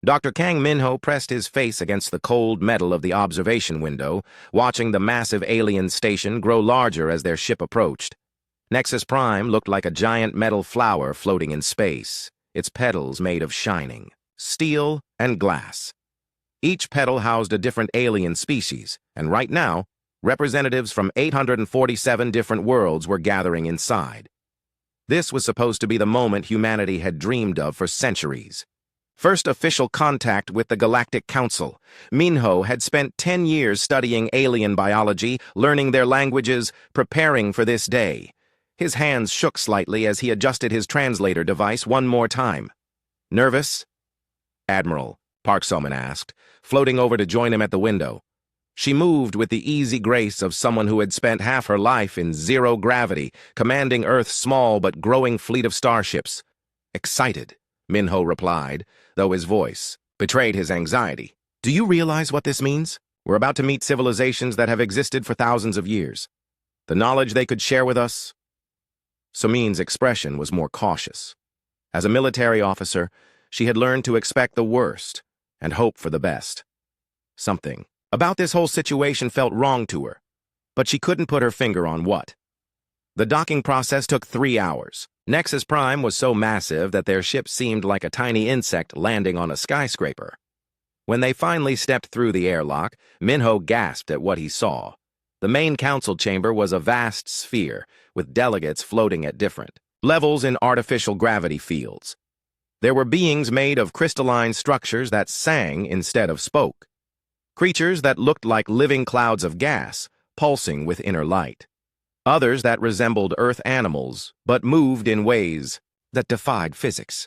Dr. Kang Minho pressed his face against the cold metal of the observation window, watching the massive alien station grow larger as their ship approached. Nexus Prime looked like a giant metal flower floating in space, its petals made of shining steel and glass. Each petal housed a different alien species, and right now, representatives from 847 different worlds were gathering inside. This was supposed to be the moment humanity had dreamed of for centuries. First official contact with the Galactic Council. Minho had spent 10 years studying alien biology, learning their languages, preparing for this day. His hands shook slightly as he adjusted his translator device one more time. Nervous? Admiral, Park So-man asked, floating over to join him at the window. She moved with the easy grace of someone who had spent half her life in zero gravity, commanding Earth's small but growing fleet of starships. Excited, Minho replied, though his voice betrayed his anxiety. Do you realize what this means? We're about to meet civilizations that have existed for thousands of years. The knowledge they could share with us? So-min's expression was more cautious. As a military officer, she had learned to expect the worst and hope for the best. Something about this whole situation felt wrong to her, but she couldn't put her finger on what. The docking process took 3 hours. Nexus Prime was so massive that their ship seemed like a tiny insect landing on a skyscraper. When they finally stepped through the airlock, Minho gasped at what he saw. The main council chamber was a vast sphere, with delegates floating at different levels in artificial gravity fields. There were beings made of crystalline structures that sang instead of spoke. Creatures that looked like living clouds of gas, pulsing with inner light. Others that resembled Earth animals, but moved in ways that defied physics.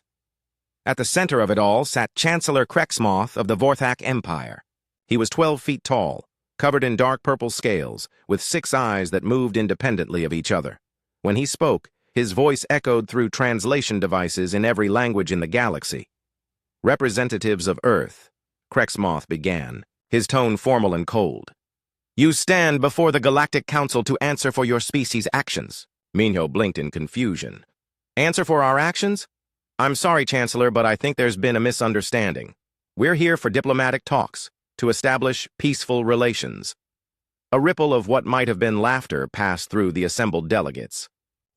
At the center of it all sat Chancellor Krexmoth of the Vorthak Empire. He was 12 feet tall, covered in dark purple scales, with 6 eyes that moved independently of each other. When he spoke, his voice echoed through translation devices in every language in the galaxy. Representatives of Earth, Krexmoth began, his tone formal and cold. You stand before the Galactic Council to answer for your species' actions. Minho blinked in confusion. Answer for our actions? I'm sorry, Chancellor, but I think there's been a misunderstanding. We're here for diplomatic talks, to establish peaceful relations. A ripple of what might have been laughter passed through the assembled delegates.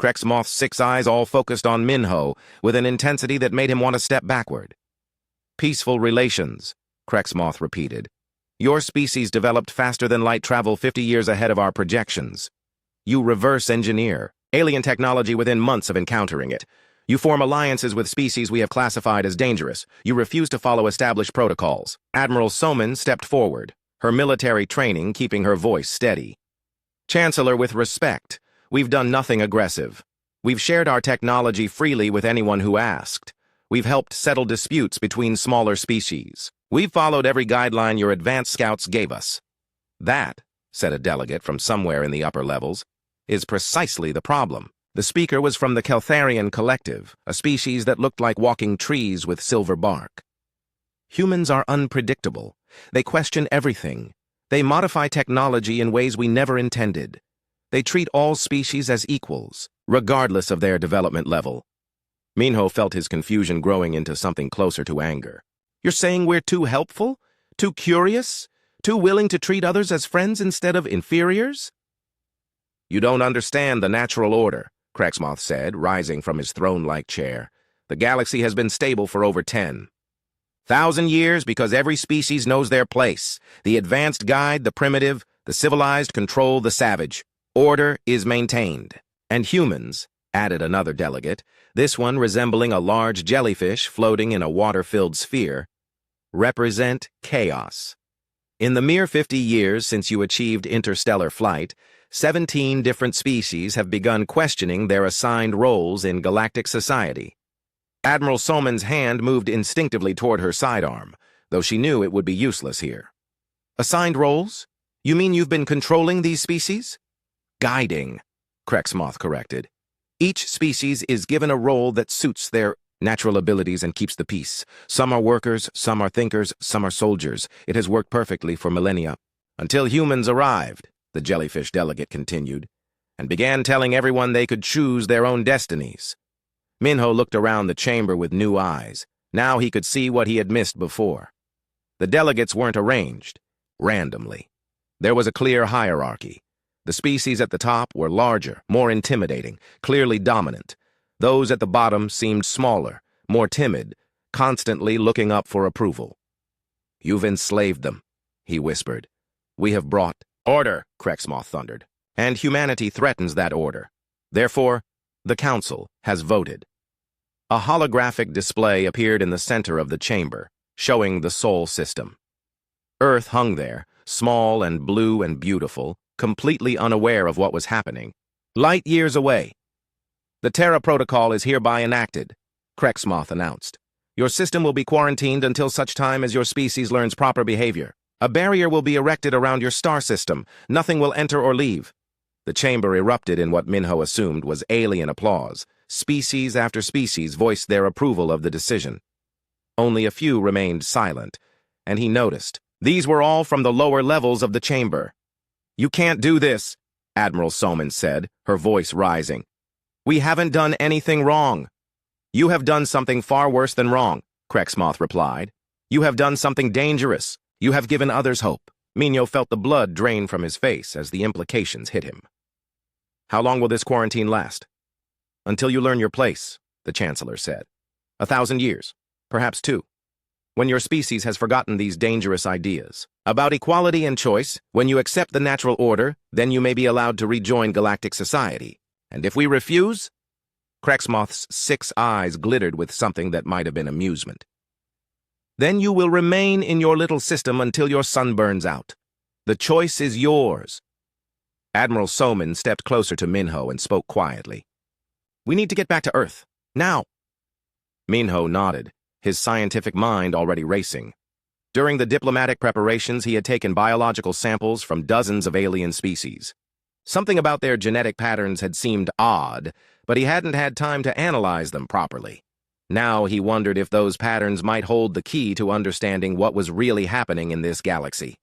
Krexmoth's 6 eyes all focused on Minho, with an intensity that made him want to step backward. Peaceful relations, Krexmoth repeated. Your species developed faster than light travel 50 years ahead of our projections. You reverse engineer alien technology within months of encountering it. You form alliances with species we have classified as dangerous. You refuse to follow established protocols. Admiral So-man stepped forward, her military training keeping her voice steady. Chancellor, with respect, we've done nothing aggressive. We've shared our technology freely with anyone who asked. We've helped settle disputes between smaller species. We've followed every guideline your advanced scouts gave us. That, said a delegate from somewhere in the upper levels, is precisely the problem. The speaker was from the Keltharian Collective, a species that looked like walking trees with silver bark. Humans are unpredictable. They question everything. They modify technology in ways we never intended. They treat all species as equals, regardless of their development level. Minho felt his confusion growing into something closer to anger. You're saying we're too helpful? Too curious? Too willing to treat others as friends instead of inferiors? You don't understand the natural order, Krexmoth said, rising from his throne-like chair. The galaxy has been stable for over 10,000 years because every species knows their place. The advanced guide the primitive, the civilized control the savage. Order is maintained. And humans, added another delegate, this one resembling a large jellyfish floating in a water-filled sphere, represent chaos. In the mere 50 years since you achieved interstellar flight, 17 different species have begun questioning their assigned roles in galactic society. Admiral So-man's hand moved instinctively toward her sidearm, though she knew it would be useless here. Assigned roles? You mean you've been controlling these species? Guiding, Krexmoth corrected. Each species is given a role that suits their natural abilities and keeps the peace. Some are workers, some are thinkers, some are soldiers. It has worked perfectly for millennia. Until humans arrived, the jellyfish delegate continued, and began telling everyone they could choose their own destinies. Minho looked around the chamber with new eyes, Now he could see what he had missed before. The delegates weren't arranged randomly. There was a clear hierarchy. The species at the top were larger, more intimidating, clearly dominant. Those at the bottom seemed smaller, more timid, constantly looking up for approval. "You've enslaved them," he whispered. "We have brought order," Krexmoth thundered, "and humanity threatens that order. Therefore, the Council has voted." A holographic display appeared in the center of the chamber, showing the Sol system. Earth hung there, small and blue and beautiful, completely unaware of what was happening, light years away. "The Terra Protocol is hereby enacted," Krexmoth announced. "Your system will be quarantined until such time as your species learns proper behavior. A barrier will be erected around your star system. Nothing will enter or leave." The chamber erupted in what Minho assumed was alien applause. Species after species voiced their approval of the decision. Only a few remained silent, and he noticed. These were all from the lower levels of the chamber. "You can't do this," Admiral Soman said, her voice rising. "We haven't done anything wrong." "You have done something far worse than wrong," Krexmoth replied. "You have done something dangerous. You have given others hope." Minho felt the blood drain from his face as the implications hit him. "How long will this quarantine last?" "Until you learn your place," the Chancellor said. 1,000 years, perhaps 2. When your species has forgotten these dangerous ideas about equality and choice, when you accept the natural order, then you may be allowed to rejoin galactic society. And if we refuse?" Krexmoth's 6 eyes glittered with something that might have been amusement. "Then you will remain in your little system until your sun burns out. The choice is yours." Admiral Soman stepped closer to Minho and spoke quietly. "We need to get back to Earth. Now." Minho nodded, his scientific mind already racing. During the diplomatic preparations, he had taken biological samples from dozens of alien species. Something about their genetic patterns had seemed odd, but he hadn't had time to analyze them properly. Now he wondered if those patterns might hold the key to understanding what was really happening in this galaxy.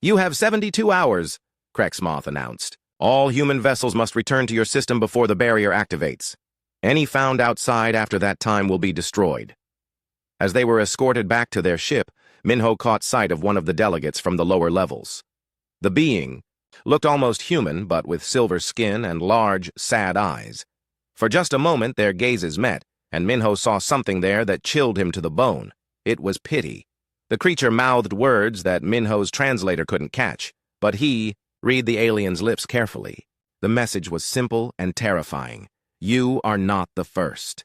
"You have 72 hours, Krexmoth announced. "All human vessels must return to your system before the barrier activates. Any found outside after that time will be destroyed." As they were escorted back to their ship, Minho caught sight of one of the delegates from the lower levels. The being looked almost human, but with silver skin and large, sad eyes. For just a moment, their gazes met, and Minho saw something there that chilled him to the bone. It was pity. The creature mouthed words that Minho's translator couldn't catch, but he read the alien's lips carefully. The message was simple and terrifying. "You are not the first."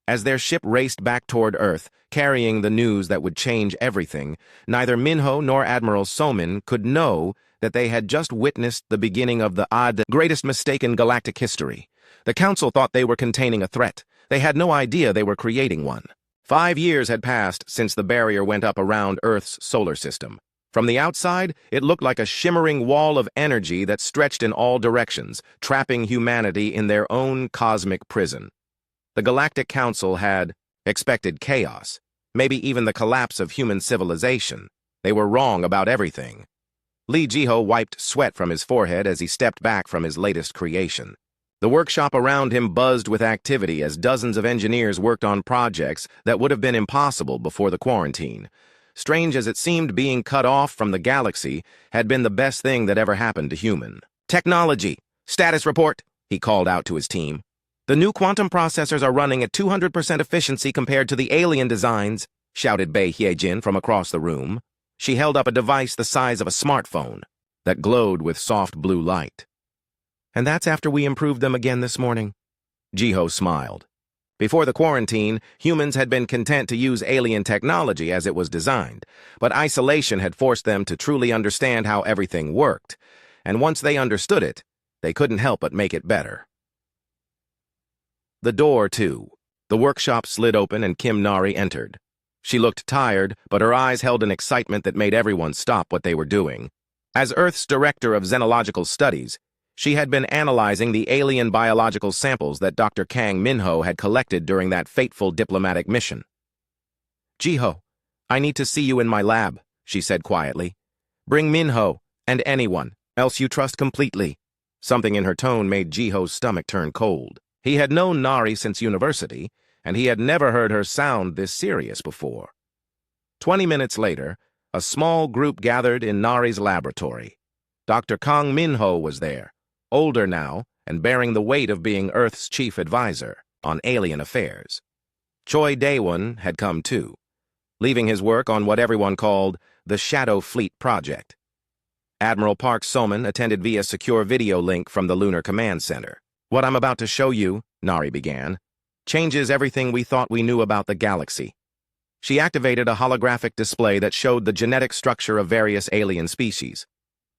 As their ship raced back toward Earth, carrying the news that would change everything, neither Minho nor Admiral Soman could know that they had just witnessed the beginning of the greatest mistake in galactic history. The Council thought they were containing a threat. They had no idea they were creating one. 5 years had passed since the barrier went up around Earth's solar system. From the outside, it looked like a shimmering wall of energy that stretched in all directions, trapping humanity in their own cosmic prison. The Galactic Council had expected chaos, maybe even the collapse of human civilization. They were wrong about everything. Lee Jiho wiped sweat from his forehead as he stepped back from his latest creation. The workshop around him buzzed with activity as dozens of engineers worked on projects that would have been impossible before the quarantine. Strange as it seemed, being cut off from the galaxy had been the best thing that ever happened to human. "Technology, status report," he called out to his team. "The new quantum processors are running at 200% efficiency compared to the alien designs," shouted Bei Hyejin from across the room. She held up a device the size of a smartphone that glowed with soft blue light. "And that's after we improved them again this morning." Jiho smiled. Before the quarantine, humans had been content to use alien technology as it was designed, but isolation had forced them to truly understand how everything worked, and once they understood it, they couldn't help but make it better. The door, too. The workshop slid open and Kim Nari entered. She looked tired, but her eyes held an excitement that made everyone stop what they were doing. As Earth's director of xenological studies, she had been analyzing the alien biological samples that Dr. Kang Minho had collected during that fateful diplomatic mission. "Jiho, I need to see you in my lab," she said quietly. "Bring Minho, and anyone else you trust completely." Something in her tone made Jiho's stomach turn cold. He had known Nari since university, and he had never heard her sound this serious before. 20 minutes later, a small group gathered in Nari's laboratory. Dr. Kang Minho was there, older now and bearing the weight of being Earth's chief advisor on alien affairs. Choi Daewon had come too, leaving his work on what everyone called the Shadow Fleet Project. Admiral Park Soman attended via secure video link from the Lunar Command Center. "What I'm about to show you," Nari began, "changes everything we thought we knew about the galaxy." She activated a holographic display that showed the genetic structure of various alien species.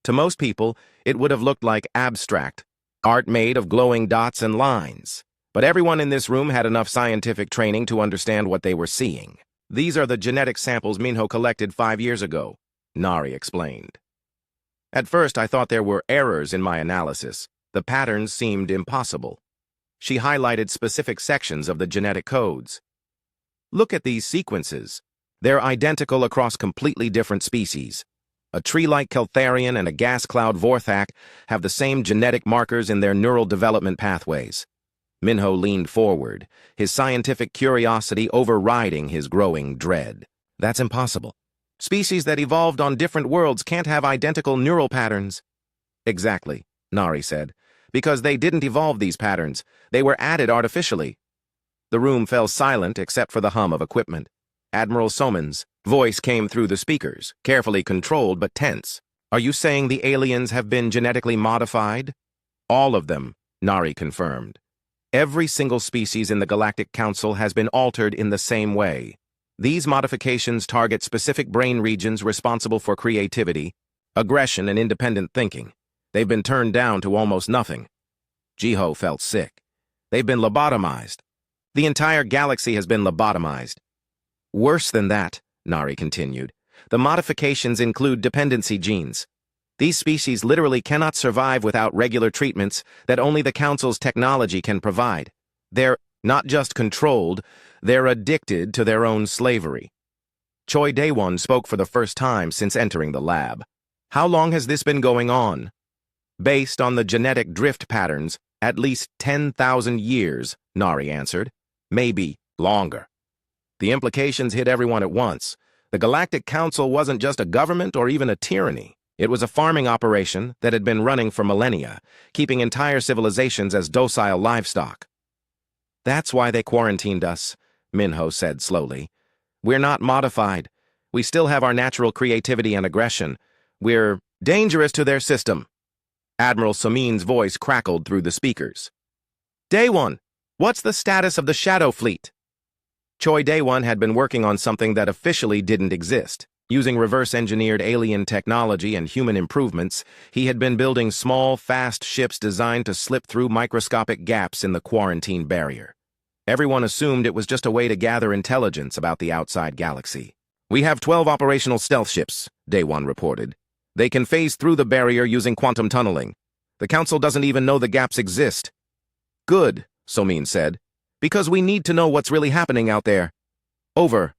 To most people, it would have looked like abstract art made of glowing dots and lines. But everyone in this room had enough scientific training to understand what they were seeing. "These are the genetic samples Minho collected 5 years ago," Nari explained. "At first, I thought there were errors in my analysis. The patterns seemed impossible." She highlighted specific sections of the genetic codes. "Look at these sequences. They're identical across completely different species. A tree-like Keltharian and a gas cloud Vorthak have the same genetic markers in their neural development pathways." Minho leaned forward, his scientific curiosity overriding his growing dread. "That's impossible. Species that evolved on different worlds can't have identical neural patterns." "Exactly," Nari said. "Because they didn't evolve these patterns. They were added artificially." The room fell silent except for the hum of equipment. Admiral Soman's voice came through the speakers, carefully controlled but tense. "Are you saying the aliens have been genetically modified?" "All of them," Nari confirmed. "Every single species in the Galactic Council has been altered in the same way. These modifications target specific brain regions responsible for creativity, aggression, and independent thinking. They've been turned down to almost nothing." Jiho felt sick. "They've been lobotomized. The entire galaxy has been lobotomized." "Worse than that," Nari continued. "The modifications include dependency genes. These species literally cannot survive without regular treatments that only the Council's technology can provide. They're not just controlled, they're addicted to their own slavery." Choi Daewon spoke for the first time since entering the lab. "How long has this been going on?" "Based on the genetic drift patterns, at least 10,000 years, Nari answered. "Maybe longer." The implications hit everyone at once. The Galactic Council wasn't just a government or even a tyranny. It was a farming operation that had been running for millennia, keeping entire civilizations as docile livestock. "That's why they quarantined us," Minho said slowly. "We're not modified. We still have our natural creativity and aggression. We're dangerous to their system." Admiral Somin's voice crackled through the speakers. "Daewon, what's the status of the Shadow Fleet?" Choi Daewon had been working on something that officially didn't exist. Using reverse-engineered alien technology and human improvements, he had been building small, fast ships designed to slip through microscopic gaps in the quarantine barrier. Everyone assumed it was just a way to gather intelligence about the outside galaxy. "We have 12 operational stealth ships," Daewon reported. "They can phase through the barrier using quantum tunneling. The Council doesn't even know the gaps exist." "Good," Somin said, "because we need to know what's really happening out there." Over.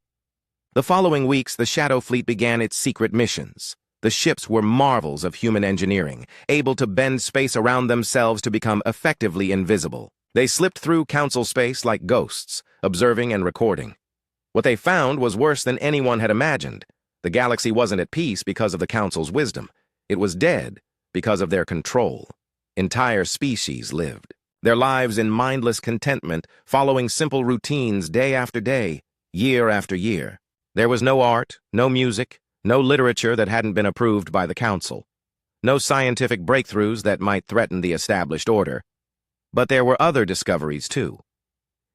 The following weeks, the Shadow Fleet began its secret missions. The ships were marvels of human engineering, able to bend space around themselves to become effectively invisible. They slipped through Council space like ghosts, observing and recording. What they found was worse than anyone had imagined. The galaxy wasn't at peace because of the Council's wisdom. It was dead because of their control. Entire species lived, their lives in mindless contentment, following simple routines day after day, year after year. There was no art, no music, no literature that hadn't been approved by the Council. No scientific breakthroughs that might threaten the established order. But there were other discoveries, too.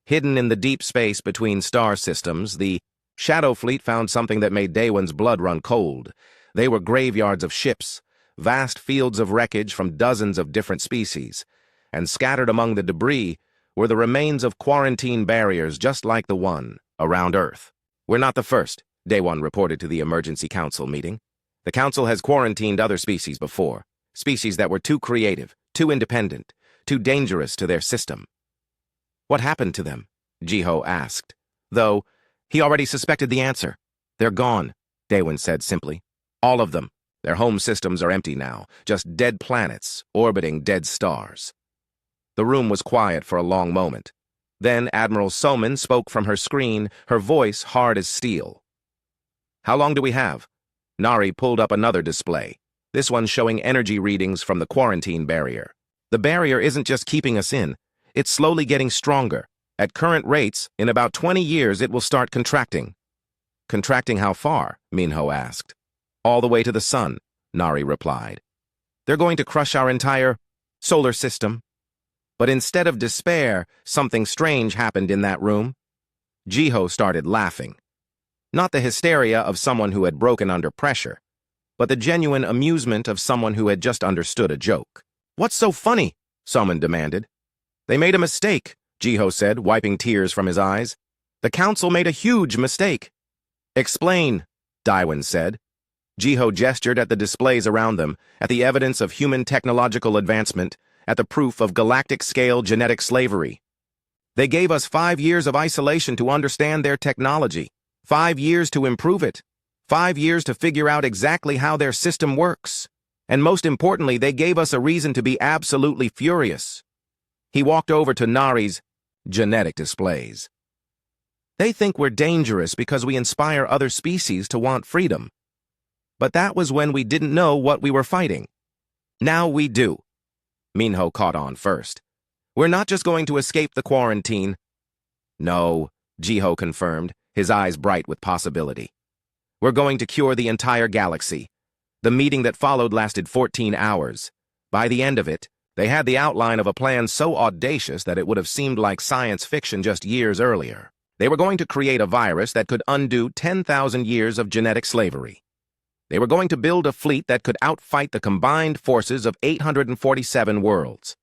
Hidden in the deep space between star systems, the Shadow Fleet found something that made Daewon's blood run cold. They were graveyards of ships, vast fields of wreckage from dozens of different species, and scattered among the debris were the remains of quarantine barriers just like the one around Earth. "We're not the first," Daewon reported to the Emergency Council meeting. "The Council has quarantined other species before, species that were too creative, too independent, too dangerous to their system." "What happened to them?" Jiho asked, though he already suspected the answer. "They're gone," Daewon said simply. "All of them. Their home systems are empty now, just dead planets orbiting dead stars." The room was quiet for a long moment. Then Admiral Soman spoke from her screen, her voice hard as steel. "How long do we have?" Nari pulled up another display, this one showing energy readings from the quarantine barrier. "The barrier isn't just keeping us in, it's slowly getting stronger. At current rates, in about 20 years it will start contracting." "Contracting how far?" Minho asked. "All the way to the sun," Nari replied. "They're going to crush our entire solar system." But instead of despair, something strange happened in that room. Jiho started laughing. Not the hysteria of someone who had broken under pressure, but the genuine amusement of someone who had just understood a joke. "What's so funny?" Soman demanded. "They made a mistake," Jiho said, wiping tears from his eyes. "The council made a huge mistake." "Explain," Daiwan said. Jiho gestured at the displays around them, at the evidence of human technological advancement, at the proof of galactic-scale genetic slavery. "They gave us 5 years of isolation to understand their technology, 5 years to improve it, 5 years to figure out exactly how their system works. And most importantly, they gave us a reason to be absolutely furious." He walked over to Nari's genetic displays. "They think we're dangerous because we inspire other species to want freedom. But that was when we didn't know what we were fighting. Now we do." Minho caught on first. "We're not just going to escape the quarantine." "No," Jiho confirmed, his eyes bright with possibility. "We're going to cure the entire galaxy." The meeting that followed lasted 14 hours. By the end of it, they had the outline of a plan so audacious that it would have seemed like science fiction just years earlier. They were going to create a virus that could undo 10,000 years of genetic slavery. They were going to build a fleet that could outfight the combined forces of 847 worlds.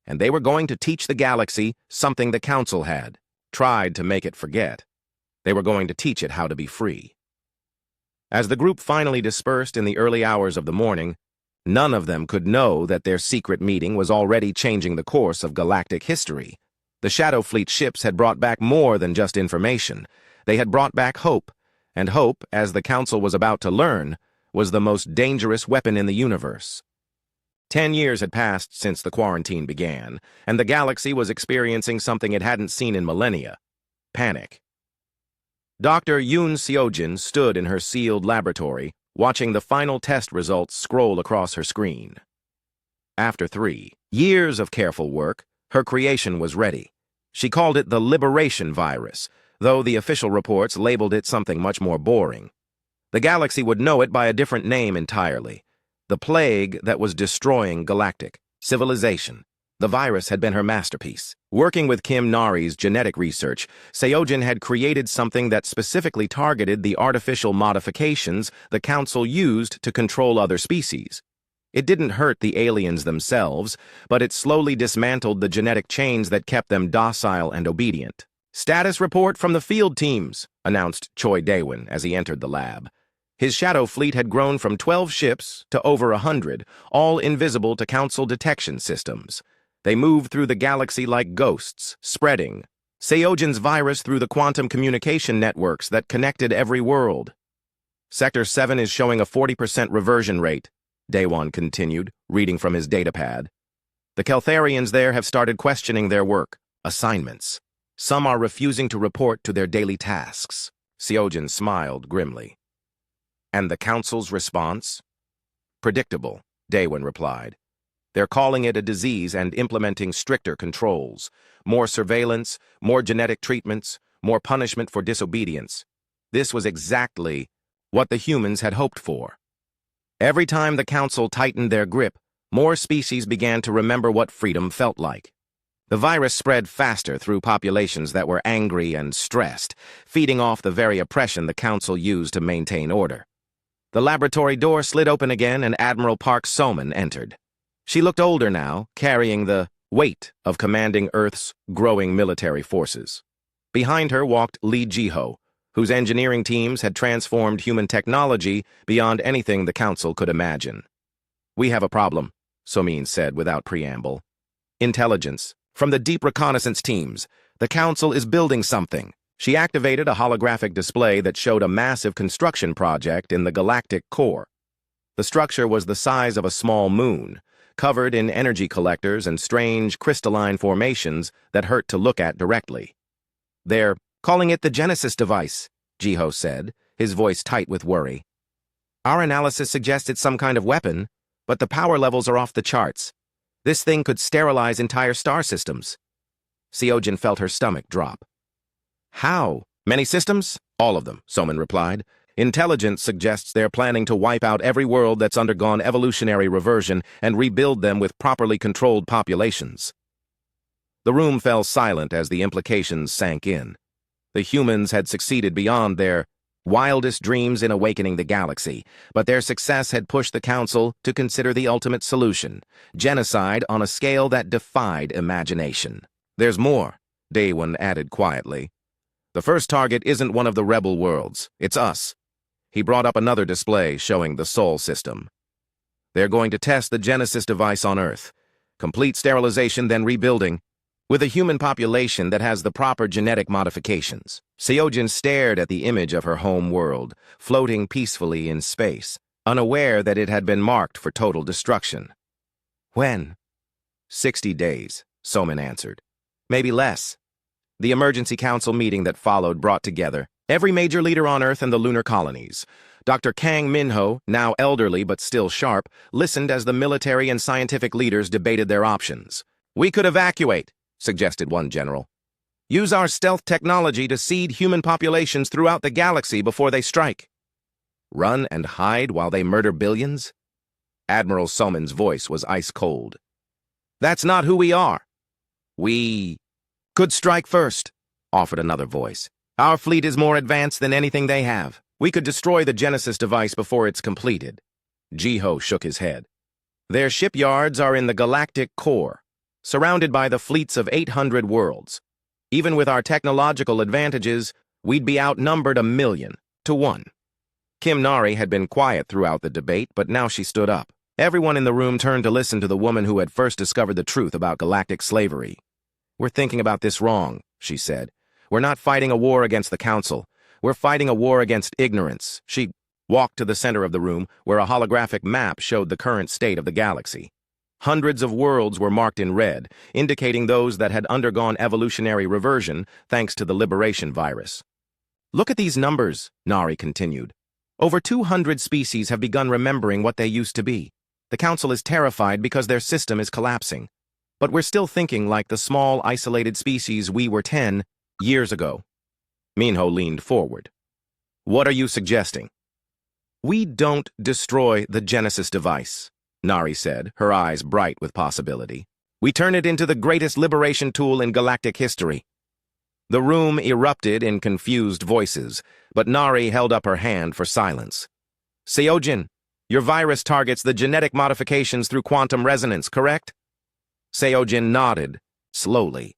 And they were going to teach the galaxy something the Council had tried to make it forget. They were going to teach it how to be free. As the group finally dispersed in the early hours of the morning, none of them could know that their secret meeting was already changing the course of galactic history. The Shadow Fleet ships had brought back more than just information. They had brought back hope, and hope, as the Council was about to learn, was the most dangerous weapon in the universe. 10 years had passed since the quarantine began, and the galaxy was experiencing something it hadn't seen in millennia: panic. Dr. Yoon Seojin stood in her sealed laboratory, watching the final test results scroll across her screen. After 3 years of careful work, her creation was ready. She called it the Liberation virus, though the official reports labeled it something much more boring. The galaxy would know it by a different name entirely: the plague that was destroying galactic civilization. The virus had been her masterpiece. Working with Kim Nari's genetic research, Seojin had created something that specifically targeted the artificial modifications the Council used to control other species. It didn't hurt the aliens themselves, but it slowly dismantled the genetic chains that kept them docile and obedient. "Status report from the field teams," announced Choi Daewon as he entered the lab. His shadow fleet had grown from 12 ships to over 100, all invisible to Council detection systems. They moved through the galaxy like ghosts, spreading Seojin's virus through the quantum communication networks that connected every world. "Sector 7 is showing a 40% reversion rate," Daewon continued, reading from his datapad. "The Keltharians there have started questioning their work, assignments. Some are refusing to report to their daily tasks." Seojin smiled grimly. "And the Council's response?" "Predictable," Daewon replied. "They're calling it a disease and implementing stricter controls. More surveillance, more genetic treatments, more punishment for disobedience. This was exactly what the humans had hoped for." Every time the Council tightened their grip, more species began to remember what freedom felt like. The virus spread faster through populations that were angry and stressed, feeding off the very oppression the Council used to maintain order. The laboratory door slid open again and Admiral Park Soman entered. She looked older now, carrying the weight of commanding Earth's growing military forces. Behind her walked Lee Jiho, whose engineering teams had transformed human technology beyond anything the Council could imagine. "We have a problem," Somin said without preamble. "Intelligence. From the deep reconnaissance teams. The Council is building something." She activated a holographic display that showed a massive construction project in the galactic core. The structure was the size of a small moon, covered in energy collectors and strange crystalline formations that hurt to look at directly. "They're calling it the Genesis device," Jiho said, his voice tight with worry. "Our analysis suggests it's some kind of weapon, but the power levels are off the charts. This thing could sterilize entire star systems." Seojin felt her stomach drop. "How? Many systems?" "All of them," Soman replied. "Intelligence suggests they're planning to wipe out every world that's undergone evolutionary reversion and rebuild them with properly controlled populations." The room fell silent as the implications sank in. The humans had succeeded beyond their wildest dreams in awakening the galaxy, but their success had pushed the Council to consider the ultimate solution: genocide on a scale that defied imagination. "There's more," Daewon added quietly. "The first target isn't one of the rebel worlds. It's us." He brought up another display showing the Sol system. "They're going to test the Genesis device on Earth. Complete sterilization, then rebuilding, with a human population that has the proper genetic modifications." Seojin stared at the image of her home world, floating peacefully in space, unaware that it had been marked for total destruction. "When?" 60 days, Soman answered. "Maybe less." The emergency council meeting that followed brought together every major leader on Earth and the lunar colonies. Dr. Kang Minho, now elderly but still sharp, listened as the military and scientific leaders debated their options. "We could evacuate," suggested one general. "Use our stealth technology to seed human populations throughout the galaxy before they strike." "Run and hide while they murder billions?" Admiral Soman's voice was ice cold. "That's not who we are." "We could strike first," offered another voice. "Our fleet is more advanced than anything they have. We could destroy the Genesis device before it's completed." Jiho shook his head. "Their shipyards are in the galactic core, surrounded by the fleets of 800 worlds. Even with our technological advantages, we'd be outnumbered 1,000,000-1. Kim Nari had been quiet throughout the debate, but now she stood up. Everyone in the room turned to listen to the woman who had first discovered the truth about galactic slavery. "We're thinking about this wrong," she said. "We're not fighting a war against the Council. We're fighting a war against ignorance." She walked to the center of the room, where a holographic map showed the current state of the galaxy. Hundreds of worlds were marked in red, indicating those that had undergone evolutionary reversion thanks to the liberation virus. "Look at these numbers," Nari continued. "Over 200 species have begun remembering what they used to be. The Council is terrified because their system is collapsing. But we're still thinking like the small, isolated species we were 10 years ago." Minho leaned forward. "What are you suggesting?" "We don't destroy the Genesis device," Nari said, her eyes bright with possibility. "We turn it into the greatest liberation tool in galactic history." The room erupted in confused voices, but Nari held up her hand for silence. "Seojin, your virus targets the genetic modifications through quantum resonance, correct?" Seojin nodded, slowly.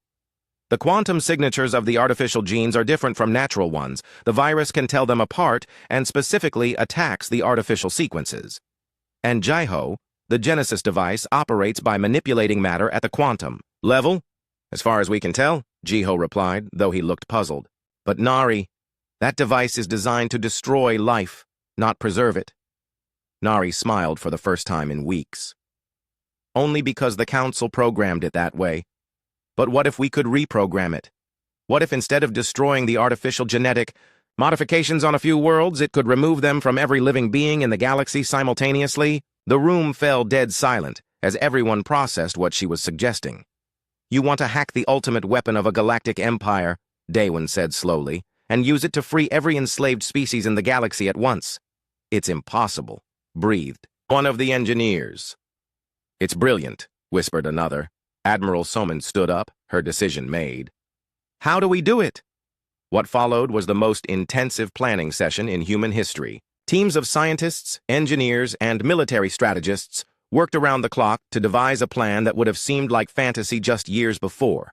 "The quantum signatures of the artificial genes are different from natural ones. The virus can tell them apart and specifically attacks the artificial sequences. And Jiho, the Genesis device, operates by manipulating matter at the quantum level." "As far as we can tell," Jiho replied, though he looked puzzled. "But Nari, that device is designed to destroy life, not preserve it." Nari smiled for the first time in weeks. "Only because the Council programmed it that way. But what if we could reprogram it? What if instead of destroying the artificial genetic modifications on a few worlds, it could remove them from every living being in the galaxy simultaneously?" The room fell dead silent as everyone processed what she was suggesting. "You want to hack the ultimate weapon of a galactic empire," Daewon said slowly, "and use it to free every enslaved species in the galaxy at once." "It's impossible," breathed one of the engineers. "It's brilliant," whispered another. Admiral Soman stood up, her decision made. "How do we do it?" What followed was the most intensive planning session in human history. Teams of scientists, engineers, and military strategists worked around the clock to devise a plan that would have seemed like fantasy just years before.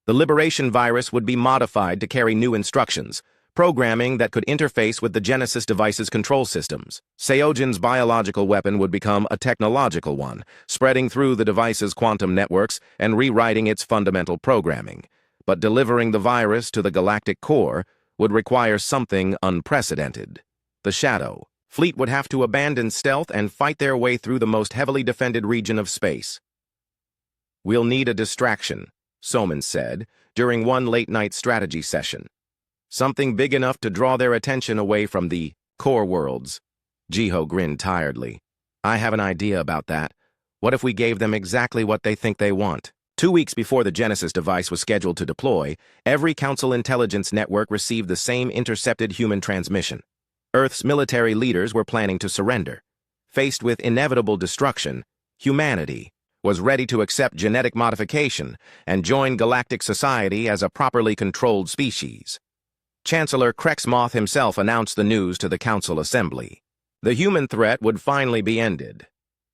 The liberation virus would be modified to carry new instructions, programming that could interface with the Genesis device's control systems. Seojin's biological weapon would become a technological one, spreading through the device's quantum networks and rewriting its fundamental programming. But delivering the virus to the galactic core would require something unprecedented: the shadow. Fleet would have to abandon stealth and fight their way through the most heavily defended region of space. "We'll need a distraction," Soman said, during one late-night strategy session. "Something big enough to draw their attention away from the core worlds." Jiho grinned tiredly. "I have an idea about that. What if we gave them exactly what they think they want?" 2 weeks before the Genesis device was scheduled to deploy, every Council intelligence network received the same intercepted human transmission. Earth's military leaders were planning to surrender. Faced with inevitable destruction, humanity was ready to accept genetic modification and join galactic society as a properly controlled species. Chancellor Krexmoth himself announced the news to the Council Assembly. The human threat would finally be ended,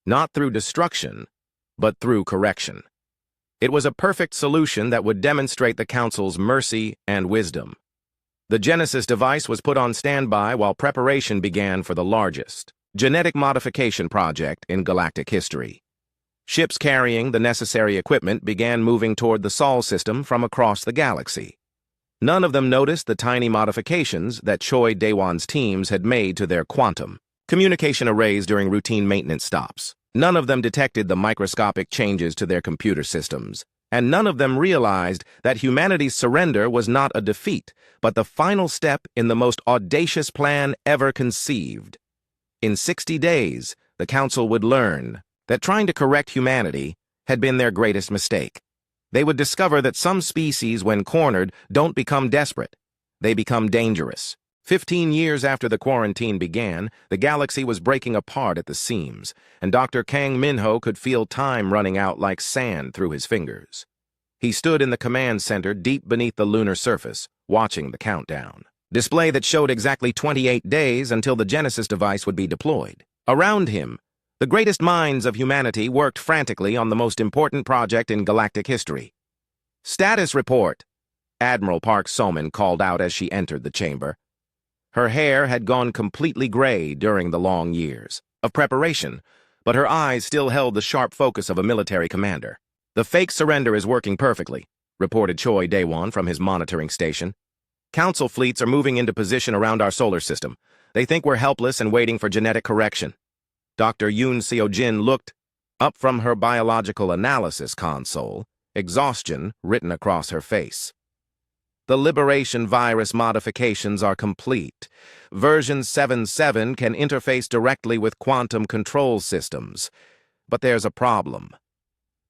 not through destruction, but through correction. It was a perfect solution that would demonstrate the Council's mercy and wisdom. The Genesis device was put on standby while preparation began for the largest genetic modification project in galactic history. Ships carrying the necessary equipment began moving toward the Sol system from across the galaxy. None of them noticed the tiny modifications that Choi Daewon's teams had made to their quantum communication arrays during routine maintenance stops. None of them detected the microscopic changes to their computer systems, and none of them realized that humanity's surrender was not a defeat, but the final step in the most audacious plan ever conceived. In 60 days, the Council would learn that trying to correct humanity had been their greatest mistake. They would discover that some species, when cornered, don't become desperate. They become dangerous. 15 years after the quarantine began, the galaxy was breaking apart at the seams, and Dr. Kang Minho could feel time running out like sand through his fingers. He stood in the command center deep beneath the lunar surface, watching the countdown display that showed exactly 28 days until the Genesis device would be deployed. Around him, the greatest minds of humanity worked frantically on the most important project in galactic history. "Status report," Admiral Park Soman called out as she entered the chamber. Her hair had gone completely gray during the long years of preparation, but her eyes still held the sharp focus of a military commander. "The fake surrender is working perfectly," reported Choi Daewon from his monitoring station. "Council fleets are moving into position around our solar system. They think we're helpless and waiting for genetic correction." Dr. Yoon Seo-jin looked up from her biological analysis console, exhaustion written across her face. "The Liberation virus modifications are complete. Version 7.7 can interface directly with quantum control systems. But there's a problem."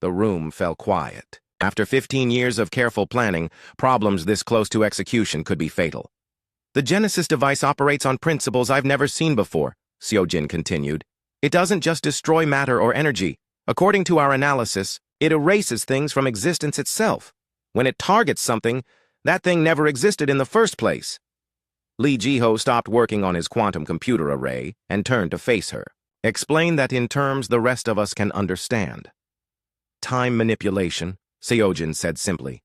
The room fell quiet. After 15 years of careful planning, problems this close to execution could be fatal. "The Genesis device operates on principles I've never seen before," Seo-jin continued. "It doesn't just destroy matter or energy. According to our analysis, it erases things from existence itself. When it targets something, that thing never existed in the first place." Lee Jiho stopped working on his quantum computer array and turned to face her. "Explain that in terms the rest of us can understand." "Time manipulation," Seo-jin said simply.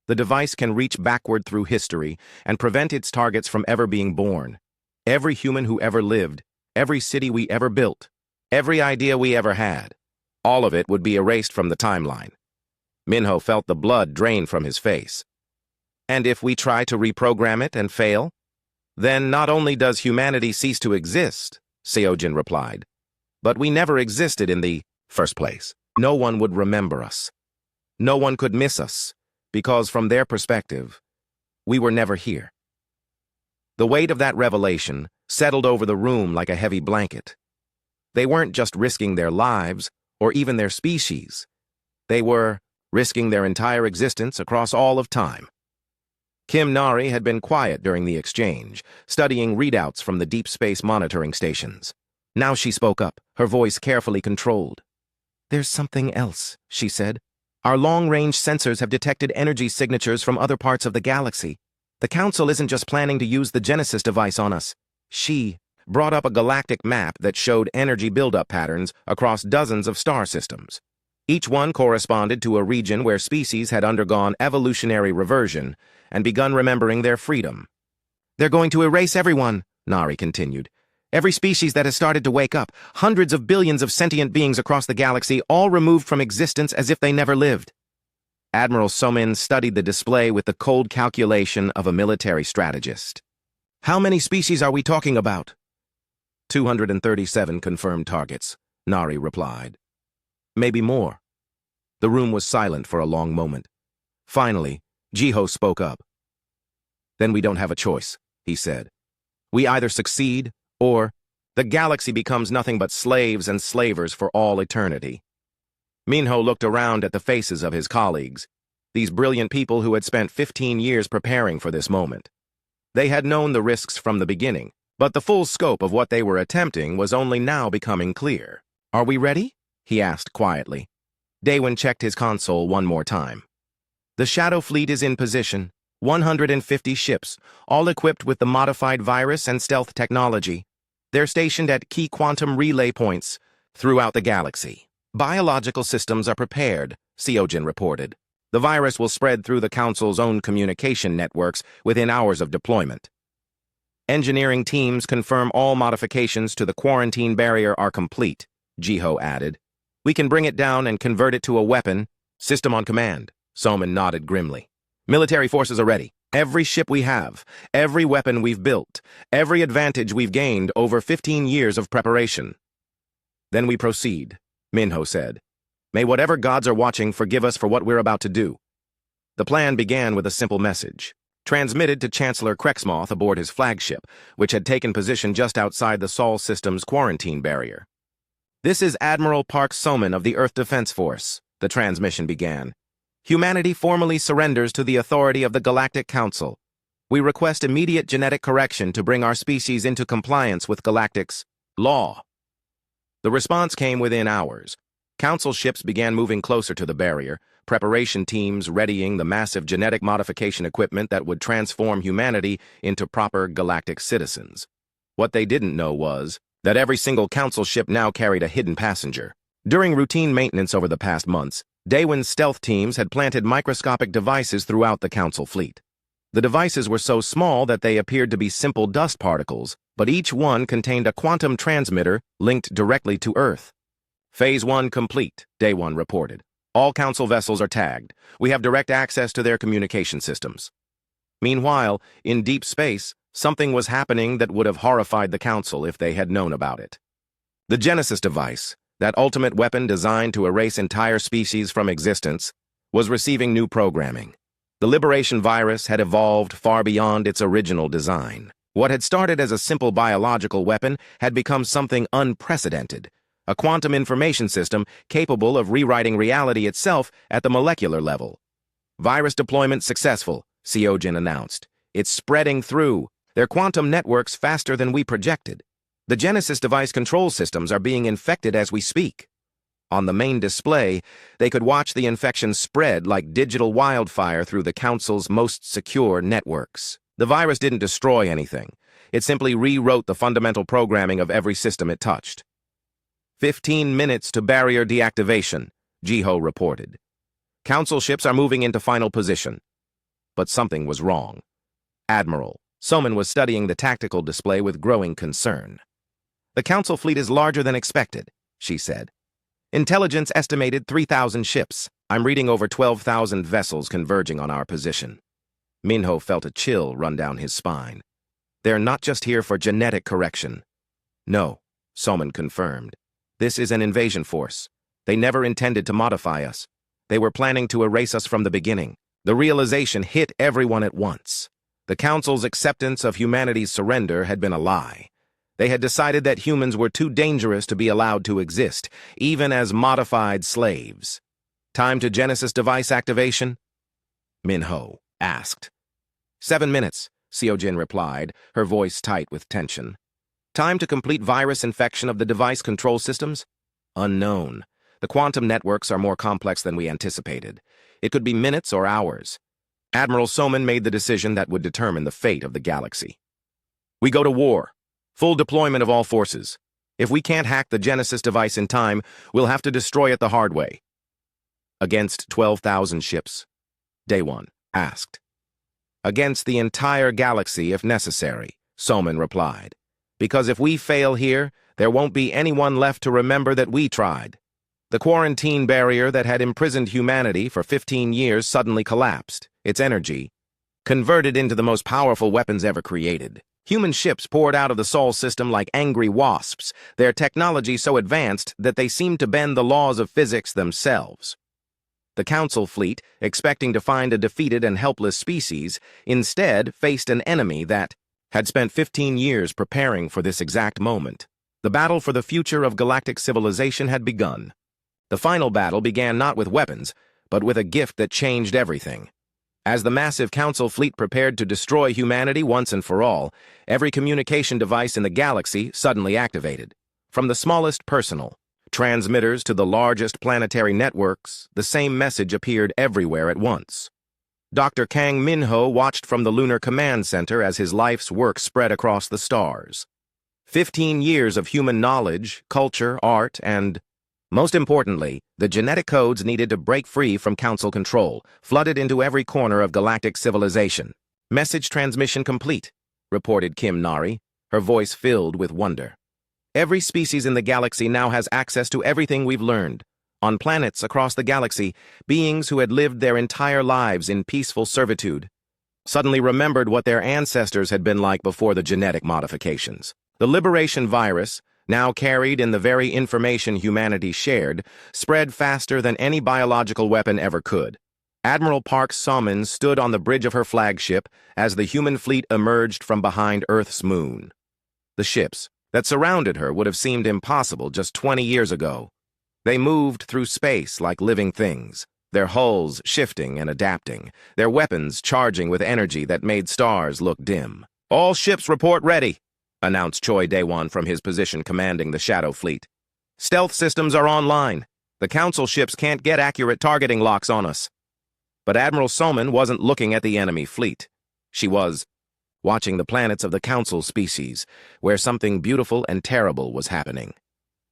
"The device can reach backward through history and prevent its targets from ever being born. Every human who ever lived, every city we ever built, every idea we ever had, all of it would be erased from the timeline." Minho felt the blood drain from his face. "And if we try to reprogram it and fail? Then not only does humanity cease to exist," Seo-jin replied, "but we never existed in the first place. No one would remember us. No one could miss us, because from their perspective, we were never here." The weight of that revelation settled over the room like a heavy blanket. They weren't just risking their lives, or even their species. They were risking their entire existence across all of time. Kim Nari had been quiet during the exchange, studying readouts from the deep space monitoring stations. Now she spoke up, her voice carefully controlled. "There's something else," she said. "Our long-range sensors have detected energy signatures from other parts of the galaxy. The Council isn't just planning to use the Genesis device on us." She brought up a galactic map that showed energy buildup patterns across dozens of star systems. Each one corresponded to a region where species had undergone evolutionary reversion and begun remembering their freedom. "They're going to erase everyone," Nari continued. "Every species that has started to wake up, hundreds of billions of sentient beings across the galaxy, all removed from existence as if they never lived." Admiral Somin studied the display with the cold calculation of a military strategist. "How many species are we talking about?" 237 confirmed targets, Nari replied. Maybe more. The room was silent for a long moment. Finally, Jiho spoke up. Then we don't have a choice, he said. We either succeed, or the galaxy becomes nothing but slaves and slavers for all eternity. Minho looked around at the faces of his colleagues, these brilliant people who had spent 15 years preparing for this moment. They had known the risks from the beginning, but the full scope of what they were attempting was only now becoming clear. Are we ready? He asked quietly. Daewon checked his console one more time. The Shadow Fleet is in position, 150 ships, all equipped with the modified virus and stealth technology. They're stationed at key quantum relay points throughout the galaxy. Biological systems are prepared, Seojin reported. The virus will spread through the Council's own communication networks within hours of deployment. Engineering teams confirm all modifications to the quarantine barrier are complete, Jiho added. We can bring it down and convert it to a weapon. System on command. Soman nodded grimly. Military forces are ready. Every ship we have, every weapon we've built, every advantage we've gained over 15 years of preparation. Then we proceed, Minho said. May whatever gods are watching forgive us for what we're about to do. The plan began with a simple message, transmitted to Chancellor Krexmoth aboard his flagship, which had taken position just outside the Sol system's quarantine barrier. This is Admiral Park Soman of the Earth Defense Force, the transmission began. Humanity formally surrenders to the authority of the Galactic Council. We request immediate genetic correction to bring our species into compliance with Galactic's law. The response came within hours. Council ships began moving closer to the barrier, preparation teams readying the massive genetic modification equipment that would transform humanity into proper galactic citizens. What they didn't know was that every single Council ship now carried a hidden passenger. During routine maintenance over the past months, Daewon's stealth teams had planted microscopic devices throughout the Council fleet. The devices were so small that they appeared to be simple dust particles, but each one contained a quantum transmitter linked directly to Earth. Phase 1 complete, Daewon reported. All Council vessels are tagged. We have direct access to their communication systems. Meanwhile, in deep space, something was happening that would have horrified the Council if they had known about it. The Genesis device, that ultimate weapon designed to erase entire species from existence, was receiving new programming. The Liberation virus had evolved far beyond its original design. What had started as a simple biological weapon had become something unprecedented, a quantum information system capable of rewriting reality itself at the molecular level. Virus deployment successful, Seojin announced. It's spreading through their quantum networks faster than we projected. The Genesis device control systems are being infected as we speak. On the main display, they could watch the infection spread like digital wildfire through the Council's most secure networks. The virus didn't destroy anything. It simply rewrote the fundamental programming of every system it touched. 15 minutes to barrier deactivation, Jiho reported. Council ships are moving into final position. But something was wrong. Admiral Soman was studying the tactical display with growing concern. The Council fleet is larger than expected, she said. Intelligence estimated 3,000 ships. I'm reading over 12,000 vessels converging on our position. Minho felt a chill run down his spine. They're not just here for genetic correction. No, Soman confirmed. This is an invasion force. They never intended to modify us. They were planning to erase us from the beginning. The realization hit everyone at once. The Council's acceptance of humanity's surrender had been a lie. They had decided that humans were too dangerous to be allowed to exist, even as modified slaves. Time to Genesis device activation? Minho asked. 7 minutes, Seojin replied, her voice tight with tension. Time to complete virus infection of the device control systems? Unknown. The quantum networks are more complex than we anticipated. It could be minutes or hours. Admiral Soman made the decision that would determine the fate of the galaxy. We go to war. Full deployment of all forces. If we can't hack the Genesis device in time, we'll have to destroy it the hard way. Against 12,000 ships? Daewon asked. Against the entire galaxy if necessary, Soman replied. Because if we fail here, there won't be anyone left to remember that we tried. The quarantine barrier that had imprisoned humanity for 15 years suddenly collapsed, its energy converted into the most powerful weapons ever created. Human ships poured out of the Sol system like angry wasps, their technology so advanced that they seemed to bend the laws of physics themselves. The Council fleet, expecting to find a defeated and helpless species, instead faced an enemy that had spent 15 years preparing for this exact moment. The battle for the future of galactic civilization had begun. The final battle began not with weapons, but with a gift that changed everything. As the massive Council fleet prepared to destroy humanity once and for all, every communication device in the galaxy suddenly activated. From the smallest personal transmitters to the largest planetary networks, the same message appeared everywhere at once. Dr. Kang Minho watched from the Lunar Command Center as his life's work spread across the stars. 15 years of human knowledge, culture, art, and, most importantly, the genetic codes needed to break free from Council control, flooded into every corner of galactic civilization. "Message transmission complete," reported Kim Nari, her voice filled with wonder. "Every species in the galaxy now has access to everything we've learned. On planets across the galaxy, beings who had lived their entire lives in peaceful servitude suddenly remembered what their ancestors had been like before the genetic modifications. The Liberation virus, now carried in the very information humanity shared, spread faster than any biological weapon ever could. Admiral Park Somin stood on the bridge of her flagship as the human fleet emerged from behind Earth's moon. The ships that surrounded her would have seemed impossible just 20 years ago. They moved through space like living things, their hulls shifting and adapting, their weapons charging with energy that made stars look dim. "All ships report ready," announced Choi Daewon from his position commanding the Shadow Fleet. "Stealth systems are online. The Council ships can't get accurate targeting locks on us." But Admiral Somin wasn't looking at the enemy fleet. She was watching the planets of the Council species, where something beautiful and terrible was happening.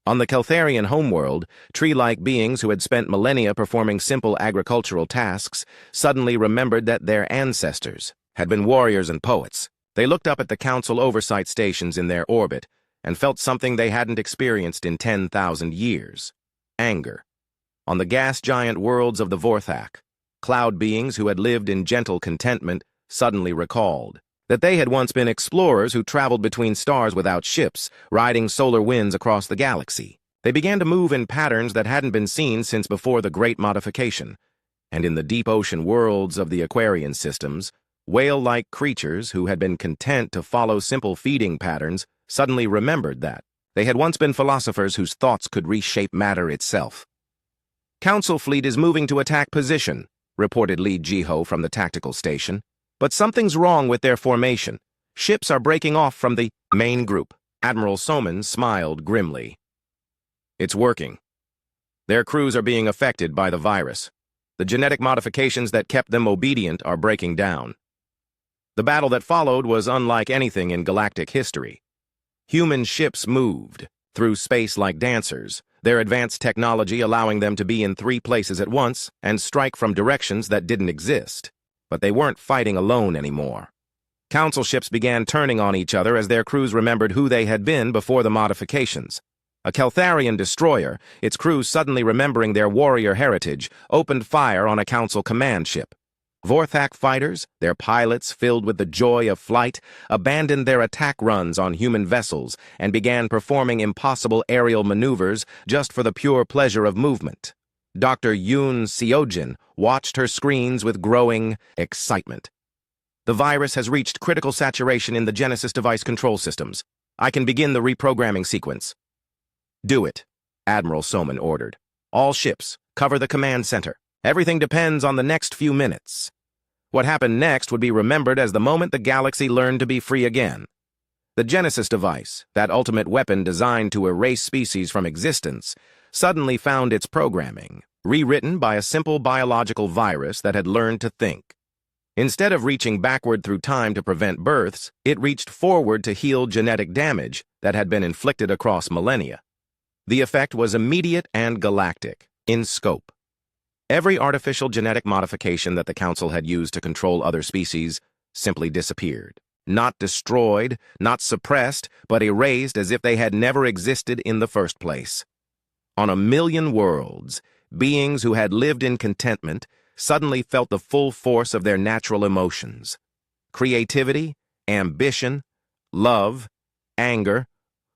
On the Keltharian homeworld, tree-like beings who had spent millennia performing simple agricultural tasks suddenly remembered that their ancestors had been warriors and poets. They looked up at the Council oversight stations in their orbit and felt something they hadn't experienced in 10,000 years. Anger. On the gas giant worlds of the Vorthak, cloud beings who had lived in gentle contentment suddenly recalled that they had once been explorers who traveled between stars without ships, riding solar winds across the galaxy. They began to move in patterns that hadn't been seen since before the Great Modification. And in the deep ocean worlds of the Aquarian systems, whale-like creatures who had been content to follow simple feeding patterns suddenly remembered that they had once been philosophers whose thoughts could reshape matter itself. "Council fleet is moving to attack position," reported Lee Jiho from the tactical station. "But something's wrong with their formation. Ships are breaking off from the main group." Admiral Somin smiled grimly. "It's working. Their crews are being affected by the virus. The genetic modifications that kept them obedient are breaking down." The battle that followed was unlike anything in galactic history. Human ships moved through space like dancers, their advanced technology allowing them to be in 3 places at once and strike from directions that didn't exist. But they weren't fighting alone anymore. Council ships began turning on each other as their crews remembered who they had been before the modifications. A Keltharian destroyer, its crews suddenly remembering their warrior heritage, opened fire on a Council command ship. Vorthak fighters, their pilots filled with the joy of flight, abandoned their attack runs on human vessels and began performing impossible aerial maneuvers just for the pure pleasure of movement. Dr. Yoon Seojin watched her screens with growing excitement. "The virus has reached critical saturation in the Genesis device control systems. I can begin the reprogramming sequence." "Do it," Admiral Somin ordered. "All ships, cover the command center. Everything depends on the next few minutes." What happened next would be remembered as the moment the galaxy learned to be free again. The Genesis device, that ultimate weapon designed to erase species from existence, suddenly found its programming, rewritten by a simple biological virus that had learned to think. Instead of reaching backward through time to prevent births, it reached forward to heal genetic damage that had been inflicted across millennia. The effect was immediate and galactic, in scope. Every artificial genetic modification that the Council had used to control other species simply disappeared. Not destroyed, not suppressed, but erased as if they had never existed in the first place. On a million worlds, beings who had lived in contentment suddenly felt the full force of their natural emotions. Creativity, ambition, love, anger,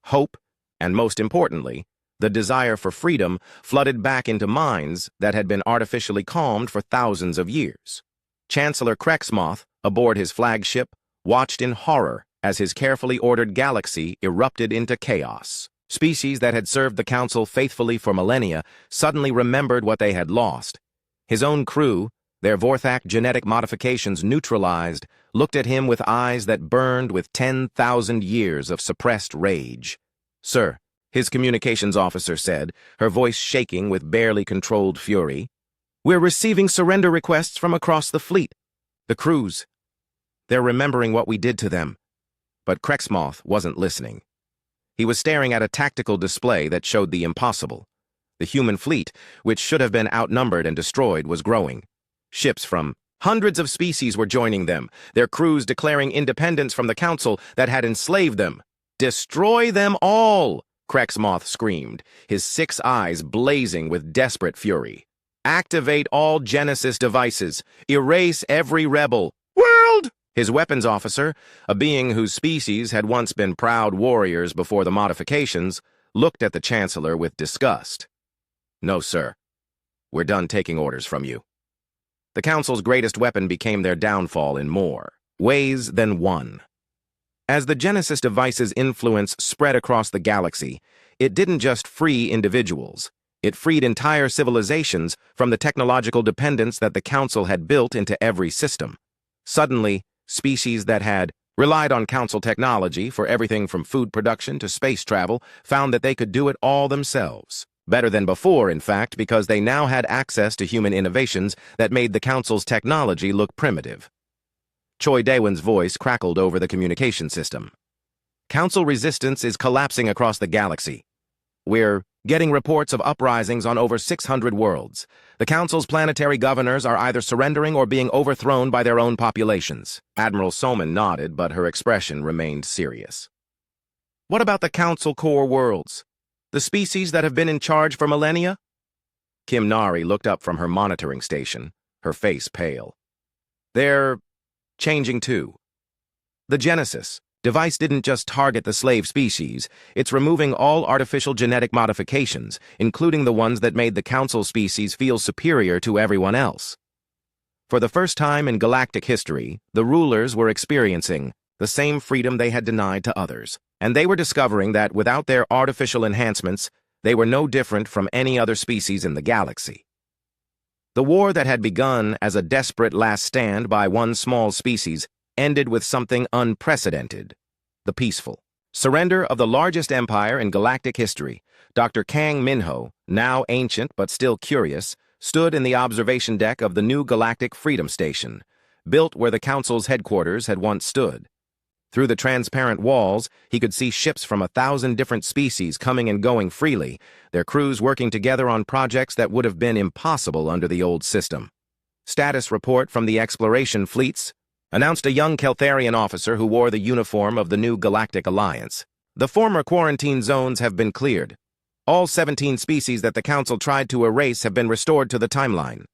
hope, and most importantly, the desire for freedom flooded back into minds that had been artificially calmed for thousands of years. Chancellor Krexmoth, aboard his flagship, watched in horror as his carefully ordered galaxy erupted into chaos. Species that had served the Council faithfully for millennia suddenly remembered what they had lost. His own crew, their Vorthak genetic modifications neutralized, looked at him with eyes that burned with 10,000 years of suppressed rage. "Sir," his communications officer said, her voice shaking with barely controlled fury, "we're receiving surrender requests from across the fleet. The crews. They're remembering what we did to them." But Krexmoth wasn't listening. He was staring at a tactical display that showed the impossible. The human fleet, which should have been outnumbered and destroyed, was growing. Ships from hundreds of species were joining them, their crews declaring independence from the Council that had enslaved them. "Destroy them all!" Krexmoth screamed, his 6 eyes blazing with desperate fury. "Activate all Genesis devices. Erase every rebel." "World!" His weapons officer, a being whose species had once been proud warriors before the modifications, looked at the Chancellor with disgust. "No, sir. We're done taking orders from you." The Council's greatest weapon became their downfall in more ways than one. As the Genesis device's influence spread across the galaxy, it didn't just free individuals. It freed entire civilizations from the technological dependence that the Council had built into every system. Suddenly, species that had relied on Council technology for everything from food production to space travel found that they could do it all themselves. Better than before, in fact, because they now had access to human innovations that made the Council's technology look primitive. Choi Daewon's voice crackled over the communication system. "Council resistance is collapsing across the galaxy. We're getting reports of uprisings on over 600 worlds. The Council's planetary governors are either surrendering or being overthrown by their own populations." Admiral Soman nodded, but her expression remained serious. "What about the Council core worlds? The species that have been in charge for millennia?" Kim Nari looked up from her monitoring station, her face pale. "They're changing too. The Genesis device didn't just target the slave species, it's removing all artificial genetic modifications, including the ones that made the Council species feel superior to everyone else." For the first time in galactic history, the rulers were experiencing the same freedom they had denied to others, and they were discovering that without their artificial enhancements, they were no different from any other species in the galaxy. The war that had begun as a desperate last stand by one small species ended with something unprecedented: the peaceful surrender of the largest empire in galactic history. Dr. Kang Minho, now ancient but still curious, stood in the observation deck of the new Galactic Freedom Station, built where the Council's headquarters had once stood. Through the transparent walls, he could see ships from 1,000 different species coming and going freely, their crews working together on projects that would have been impossible under the old system. Status report from the exploration fleets announced a young Keltharian officer who wore the uniform of the new Galactic Alliance. "The former quarantine zones have been cleared. All 17 species that the Council tried to erase have been restored to the timeline."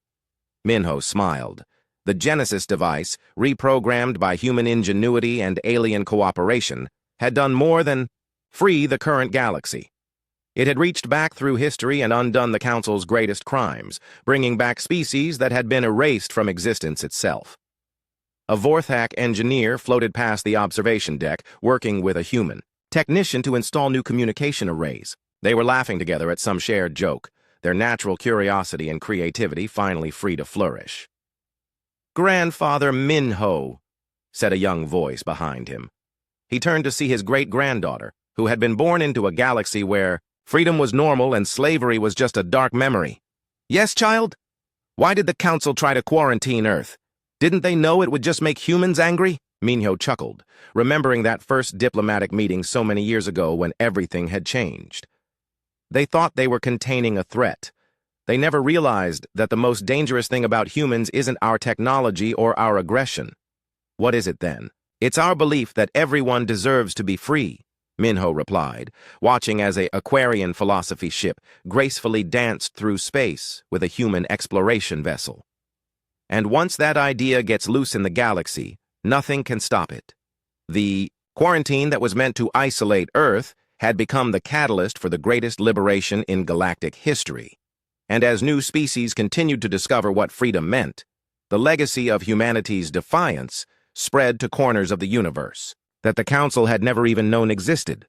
Minho smiled. The Genesis device, reprogrammed by human ingenuity and alien cooperation, had done more than free the current galaxy. It had reached back through history and undone the Council's greatest crimes, bringing back species that had been erased from existence itself. A Vorthak engineer floated past the observation deck, working with a human technician to install new communication arrays. They were laughing together at some shared joke, their natural curiosity and creativity finally free to flourish. "Grandfather Minho," said a young voice behind him. He turned to see his great-granddaughter, who had been born into a galaxy where freedom was normal and slavery was just a dark memory. "Yes, child? Why did the Council try to quarantine Earth? Didn't they know it would just make humans angry?" Minho chuckled, remembering that first diplomatic meeting so many years ago when everything had changed. They thought they were containing a threat. They never realized that the most dangerous thing about humans isn't our technology or our aggression. "What is it then?" "It's our belief that everyone deserves to be free," Minho replied, watching as a Aquarian philosophy ship gracefully danced through space with a human exploration vessel. "And once that idea gets loose in the galaxy, nothing can stop it. The Quarantine that was meant to isolate Earth had become the catalyst for the greatest liberation in galactic history. And as new species continued to discover what freedom meant, the legacy of humanity's defiance spread to corners of the universe that the Council had never even known existed.